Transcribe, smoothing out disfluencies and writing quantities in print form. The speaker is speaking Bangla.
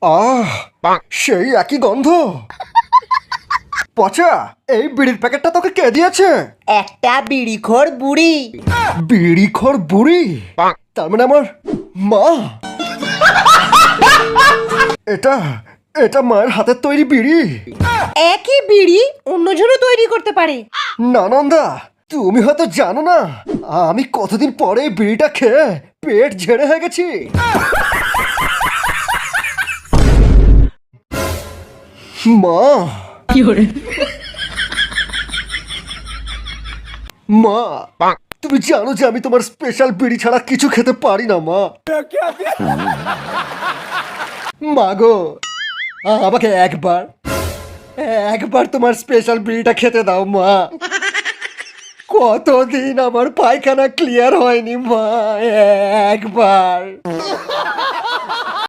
আহ, সেই একই গন্ধ। পচা, এই বিড়ির প্যাকেটটা তোকে কে দিয়েছে? একটা বিড়িখোর বুড়ি। বিড়িখোর বুড়ি? তার মানে আমার মা। এটা এটা মায়ের হাতের তৈরি বিড়ি। একই বিড়ি অন্যজনও তৈরি করতে পারে। নানন্দা, তুমি হয়তো জানো না, আমি কতদিন পরে এই বিড়িটা খেয়ে পেট ঝেড়ে হয়ে গেছি। মা, মা, তুমি জানো যে আমি তোমার স্পেশাল বিড়ি ছাড়া কিছু খেতে পারি না মা। মা গো, আমাকে একবার একবার তোমার স্পেশাল বিড়িটা খেতে দাও মা। কতদিন আমার পায়খানা ক্লিয়ার হয়নি মা, একবার।